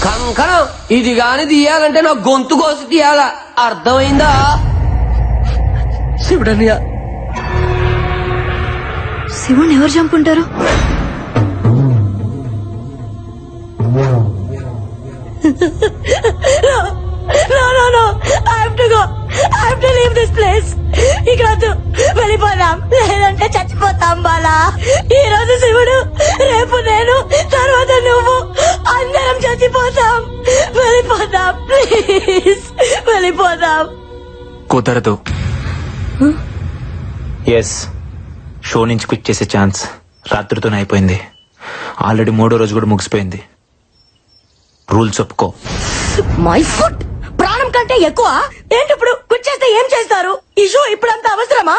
కంకణం ఇది గాని తీయాలంటే నా గొంతు కోసి తీయాలా, అర్థమైందా? శివుడన్నయ్య, శివుని ఎవరు చంపుంటారు? వెళ్ళిపోదాం, లేదంటే చచ్చిపోతాం బాలా. ఈ రోజు శివుడు, రేపు నేను, తర్వాత నువ్వు, అందరం చచ్చిపోతాం. వెళ్ళిపోదాం ప్లీజ్, వెళ్ళిపోదాం. కుదరదు. ఎస్, షో నుంచి క్విట్ చేసే ఛాన్స్ రాత్రితోనే అయిపోయింది. ఆల్రెడీ 3వ రోజు కూడా ముగిసిపోయింది. రూల్స్ ఒప్పుకో. మై ఫుట్, ప్రాణం కంటే ఎక్కువ ఏంటి? ఇప్పుడు క్విట్ చేస్తే ఏం చేస్తారు? ఈ షో ఇప్పుడంత అవసరమా?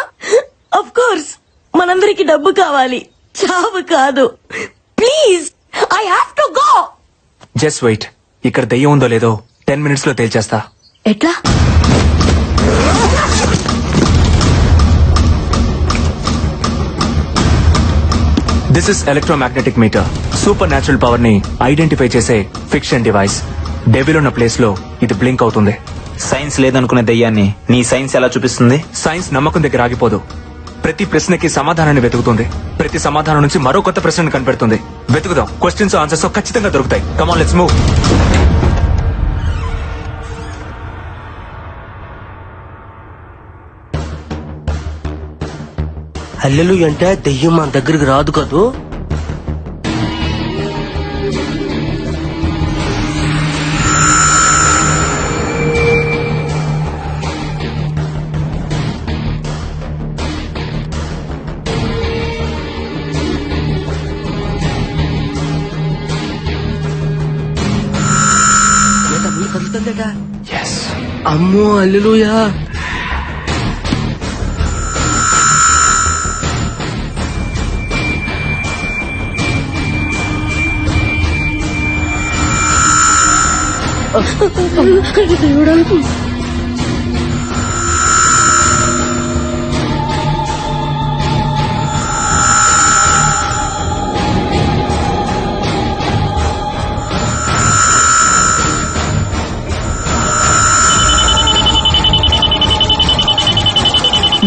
ఆఫ్ కోర్స్ మనందరికి డబ్బు కావాలి, చావు కాదు. Please, I have to go. Just wait, ఇక్కడ దెయ్యం ఉందో లేదో 10 minutes లో తేల్చేస్తా. ఎట్లా? This is electromagnetic meter. Super natural power ని ఐడెంటిఫై చేసే ఫిక్షన్ డివైస్. డెవిల్ ఉన్న ప్లేస్ లో ఇది బ్లింక్ అవుతుంది. సైన్స్ లేదనుకునే దయ్యాన్ని నీ సైన్స్ ఎలా చూపిస్తుంది? సైన్స్ నమ్మకం దగ్గర ఆగిపోదు. ప్రతి ప్రశ్నకి సమాధానాన్ని వెతుకుతుంది. ప్రతి సమాధానం నుంచి మరో కొత్త ప్రశ్నను కనిపెడుతుంది. వెతుకుదాం. క్వశ్చన్స్ ఆన్సర్స్ ఖచ్చితంగా దొరుకుతాయి. Come on, let's move. హల్లెలు అంటే దెయ్యం మన దగ్గరికి రాదు కదూ. కదులుతుందట. అమ్మో హల్లెలూయా.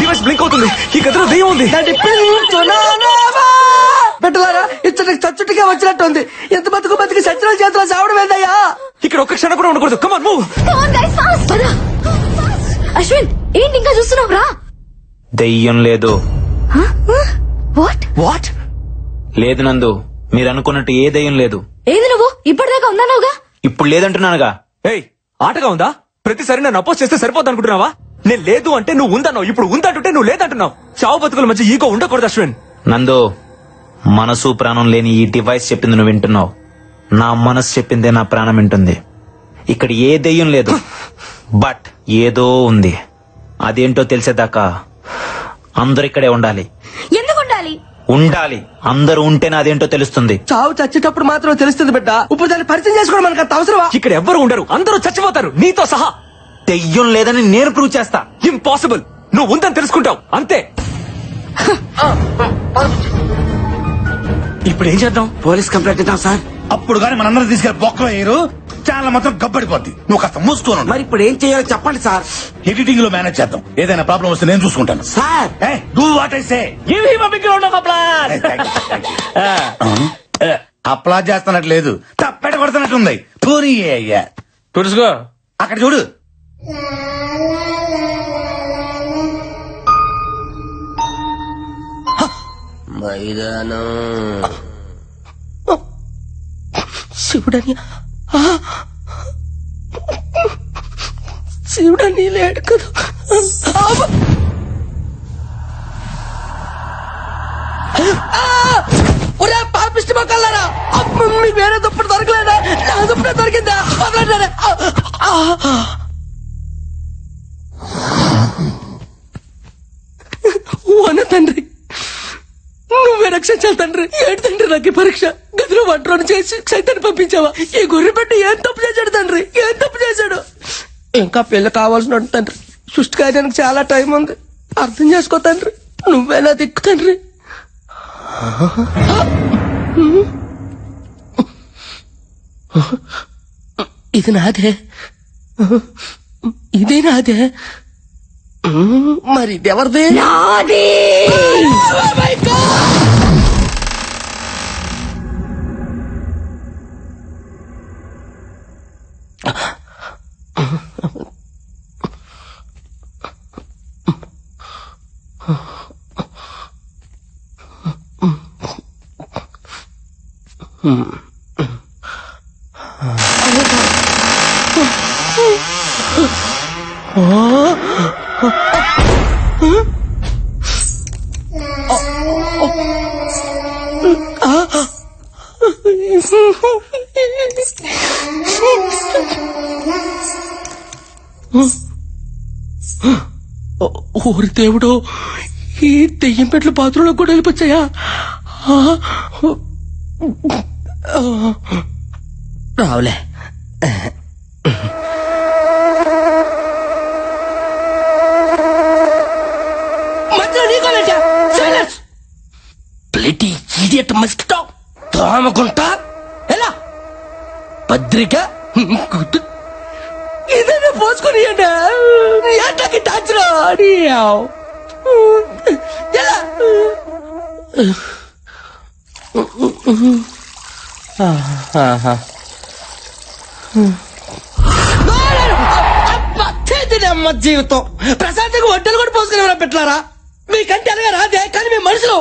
డివైస్ బ్లింక్ అవుతుంది. ఈ గదిలో దెయ్యం ఉంది. పెట్టలారా, ఇచ్చటికి చచ్చుటిగా వచ్చినట్టుంది. ఎంత బతుకు బతికి సత్యనాల చేతిలో చావడం ఏందయ్యా? ఇక్కడ ఒక్క క్షణం కూడా ఉండకూడదు. Come on, move. అశ్విన్, ఏంటి ఇంకా చూస్తున్నావు? రా. దెయ్యం లేదు. What what? లేదు నందు, మీరు అనుకున్నట్టు ఏ దెయ్యం లేదు. ఏది నువ్వు ఇప్పటిదాకా ఉందన్నావుగా? ఇప్పుడు లేదంటున్నానుగా. ఏయ్, ఆటగా ఉందా? ప్రతిసారి నన్ను అపోజ్ చేస్తే సరిపోద్ది అనుకుంటున్నావా? నేను లేదు అంటే నువ్వు ఉందన్నావు, ఇప్పుడు ఉందంటుంటే నువ్వు లేదంటున్నావు. చావు బతుకుల మధ్య ఈగో ఉండకూడదు అశ్విన్. నందు, మనసు ప్రాణం లేని ఈ డివైస్ చెప్పింది నువ్వు వింటున్నావు. నా మనసు చెప్పిందే నా ప్రాణం వింటుంది. ఇక్కడ ఏ దెయ్యం లేదు, బట్ ఏదో ఉంది. అదేంటో తెలిసేదాకా అందరు ఇక్కడే ఉండాలి. ఎందుకు ఉండాలి? ఉండాలి. అందరూ ఉంటేనే అదేంటో తెలుస్తుంది. చావు చచ్చేటప్పుడు మాత్రం తెలుస్తుంది బిడ్డ. ఇప్పుడు దాన్ని పరిచయం చేసుకోవడం మనకు అంత అవసరమా? ఇక్కడ ఎవ్వరు ఉండరు, అందరూ చచ్చిపోతారు, నీతో సహా. దెయ్యం లేదని నేను ప్రూవ్ చేస్తా. ఇంపాసిబుల్. నువ్వు ఉందని తెలుసుకుంటావు అంతే. ఇప్పుడు ఏం చేద్దాం? పోలీస్ కంప్లైంట్ ఇద్దాం సార్. అప్పుడు గానీ మనందరం తీసుకెళ్లి బొక్కలో వేయరు, ఛానల్ మాత్రం గబ్బడిపోద్ది. నువ్వు కాస్త మూసుకోను. మరి ఇప్పుడు ఏం చేయాలో చెప్పండి సార్. ఎడిటింగ్ లో మేనేజ్ చేద్దాం. ఏదైనా ప్రాబ్లం వస్తే నేను చూసుకుంటాను sir. Do what I say. అప్లా చేస్తున్నట్లేదు, తప్పెట కొడుతున్నట్టుంది. పోనీ అయ్యా తుడుసుకో. అక్కడ చూడు. మైదానం. శివుడని శివుడని లేడు కదా. పాపిష్టి మొక్కలారా, మీకు వేరే దుప్పటి దొరకలేదా? నా దుప్పటి దొరికిందా? వదలండి. వన తండ్రి, నువ్వే రక్షించాలి తండ్రి. ఏంటి తండ్రి నాకు ఈ పరీక్ష? గదిలో వంటను చేసి సైతాన్ని పంపించావా? ఈ గొర్రె పెట్టి ఏం తప్పు చేశాడు తండ్రి? ఏం తప్పు చేశాడు? ఇంకా పెళ్లి కావాల్సిన తండ్రి. సృష్టి కాయడానికి చాలా టైం ఉంది. అర్థం చేసుకో తండ్రి. నువ్వేలా దిక్కు తండ్రి. ఇది నాదే, ఇదే నాదే. మరి ఇది ఎవరిదే? నాది. ఓరి దేవుడు, ఈ దెయ్యం పెట్ల బాత్రూంలో కూడా వెళ్ళిపోచ్చాయా? రావులే. ప్లేటీ ఇడియట్ మస్కిటో తోమకుంటా ఎలా పత్రిక ఇదేనా పోసుకొని ఎంటకి టచ్లో ఎలా అమ్మ జీవితం. ప్రశాంతంగా వంటలు కూడా పోసుకుని పెట్టారా? మీకంటే అలాగా రాదే, కానీ మీ మనుషులు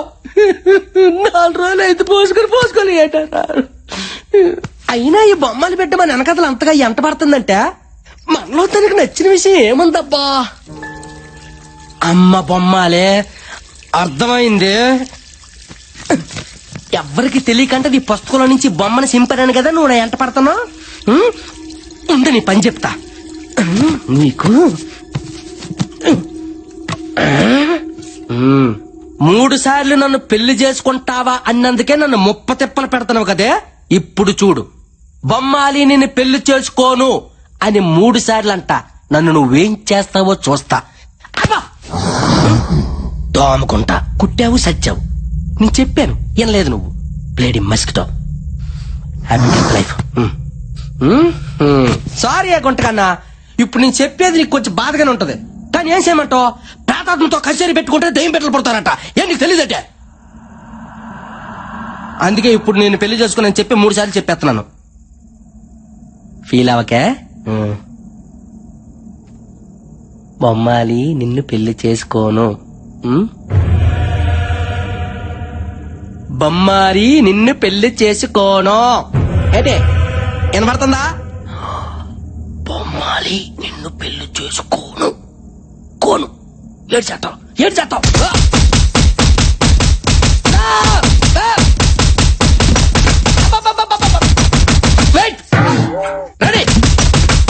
4 రోజులు అయితే పోసుకొని అంటారు. అయినా ఈ బొమ్మలు పెట్టమని వెనకథలు అంతగా ఎంట పడుతుందంటే మనలో తనకు నచ్చిన విషయం ఏముందబ్బా? అమ్మ బొమ్మాలే, అర్థమైంది. ఎవ్వరికి తెలియకంటే నీ పుస్తకంలో నుంచి బొమ్మను సింపాను కదా నువ్వు ఎంట పడుతున్నావు. ఉండు నీ పని చెప్తా. నీకు 3 సార్లు నన్ను పెళ్లి చేసుకుంటావా అన్నందుకే నన్ను 30 తిప్పలు పెడతావు కదే. ఇప్పుడు చూడు, బొమ్మాలి నిన్ను పెళ్లి చేసుకోను అని 3 సార్లు అంట. నన్ను నువ్వేం చేస్తావో చూస్తా. అబ్బా దోమకుంటా, కుట్టావు సచ్చావు. నేను చెప్పాను వినలేదు నువ్వు. ప్లేడి మస్కిటో. Happy life. సారీ గుంటకన్నా, ఇప్పుడు నేను చెప్పేది నీకు కొంచెం బాధగానే ఉంటది. కానీ ఏం చేయమంటావు? ప్రాతాత్మతో కచేరీ పెట్టుకుంటే దయ్యం పెట్టలు పడతారట. ఏం నీకు తెలియదటే? అందుకే ఇప్పుడు నేను పెళ్లి చేసుకుని చెప్పి 3 సార్లు చెప్పేస్తున్నాను. ఫీల్ అవకే. బొమ్మాలి నిన్ను పెళ్లి చేసుకోను. బొమ్మాలి నిన్ను పెళ్లి చేసుకోను. ఏంటే వినపడుతుందా? బొమ్మాలి నిన్ను పెళ్లి చేసుకోను. కోను ఏడు చేస్తావు. రెడీ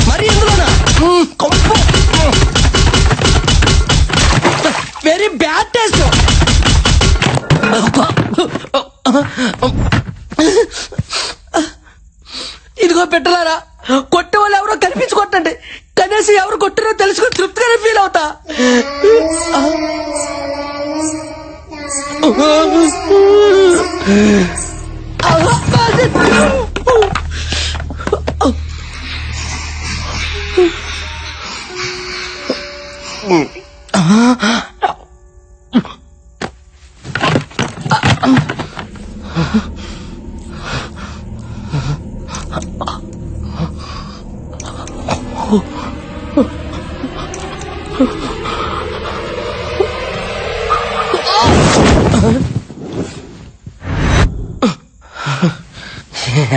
మరి ఎందులోనా? Very bad taste. ఇదిగో పెట్టలారా, కొట్టే వాళ్ళు ఎవరో కనిపించుకోండి. కనీసం ఎవరు కొట్టారో తెలుసుకుని తృప్తిగానే ఫీల్ అవుతా.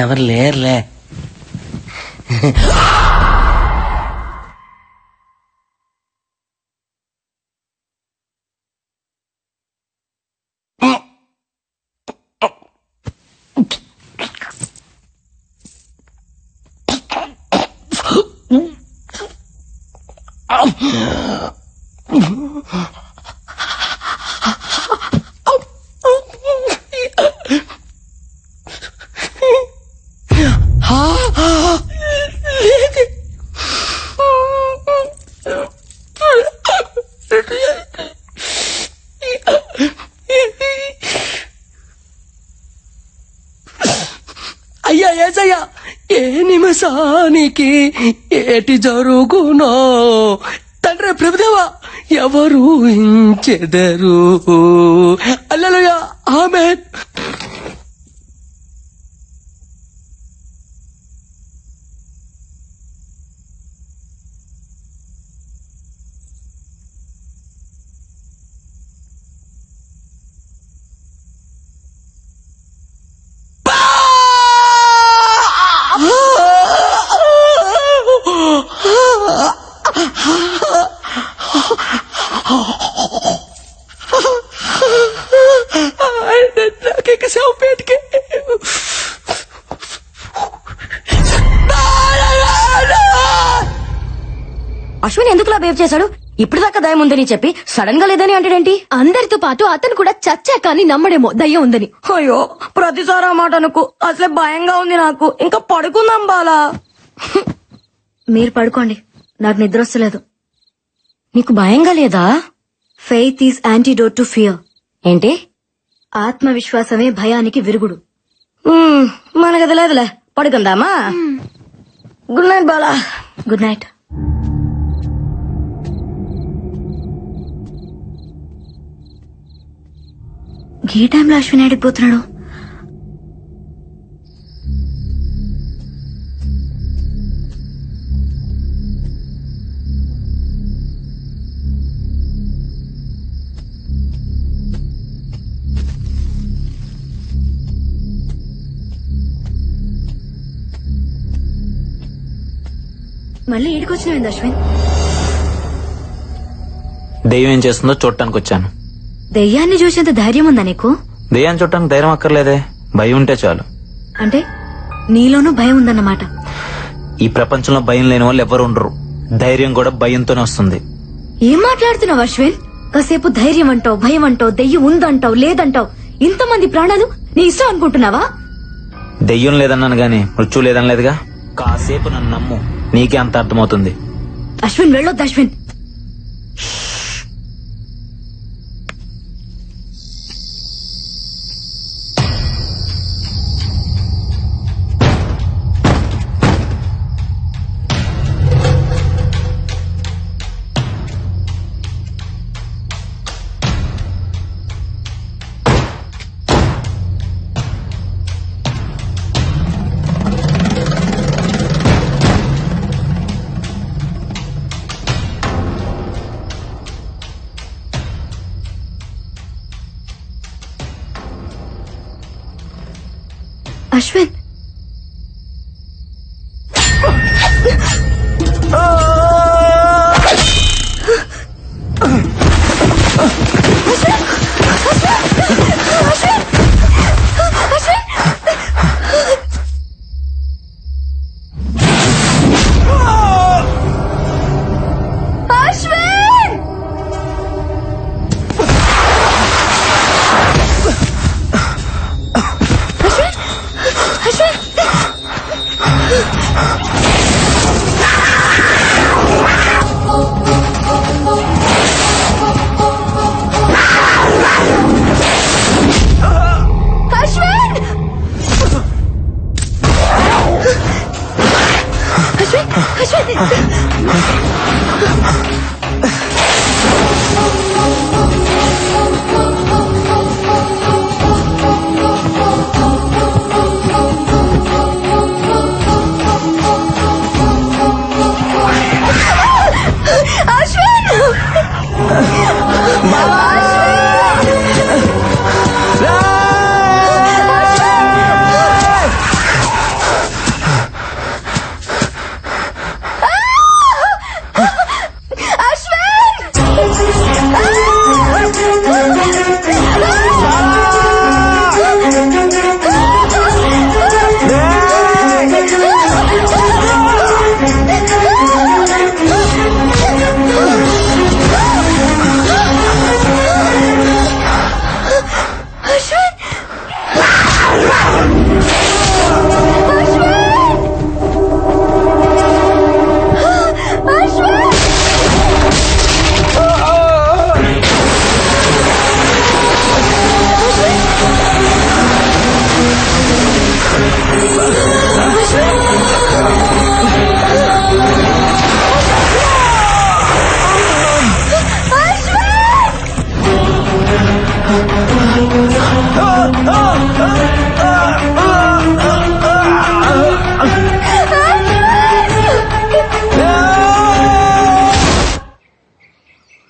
ఎవరు లేరులే. అయ్యా ఏసయ్యా, ఏ నిమిషానికి ఏటి జరుగునో తండ్రి ప్రభుదేవా ఎవరు ఊహించెదరు. హల్లెలూయా, ఆమేన్. నాకే సేవ పేటికే అశ్విన్ ఎందుకులా బిహేవ్ చేశాడు? ఇప్పుడు దాకా దయం ఉందని చెప్పి సడన్ గా లేదని అంటాడేంటి? అందరితో పాటు అతను కూడా చచ్చా కానీ నమ్మడేమో దయ్యం ఉందని. అయ్యో, ప్రతిసారి ఆ మాట అనుకు. అసలే భయంగా ఉంది నాకు. ఇంకా పడుకుందాం బాలా. మీరు పడుకోండి, నాకు నిద్ర వస్తలేదు. నీకు భయంగా లేదా? Faith is antidote to fear. ఏంటి? ఆత్మవిశ్వాసమే భయానికి విరుగుడు. మనకది లేదులే, పడుకుందామా? Good night Bala. Good night. ఈ టైంలో అశ్విన్ అడిగిపోతున్నాడు. మళ్ళీ ఈడికొచ్చినావు అశ్విన్? దెయ్యం ఏం చేస్తుందో చూడటానికి వచ్చాను. దెయ్యాన్ని చూసేంత ధైర్యం ఉందా నీకు? దెయ్యాన్ని చూడటానికి ధైర్యం అక్కర్లేదే, భయం ఉంటే చాలు. అంటే నీలోనూ భయం ఉందన్నమాట. ఈ ప్రపంచంలో భయం లేని వాళ్ళు ఎవరు ఉండరు. ధైర్యం కూడా భయంతోనే వస్తుంది. ఏం మాట్లాడుతున్నావు అశ్విన్? కాసేపు ధైర్యం అంటావు, భయం అంటావు, దెయ్యం ఉందంటావు, లేదంటావు. ఇంతమంది ప్రాణాలు నీ ఇష్టం అనుకుంటున్నావా? దెయ్యం లేదన్నాను గాని మృత్యు లేదనలేదుగా. కాసేపు నన్ను నమ్ము, నీకే అంత అర్థమవుతుంది. అశ్విన్ వెళ్ళొద్దు అశ్విన్. అశ్విన్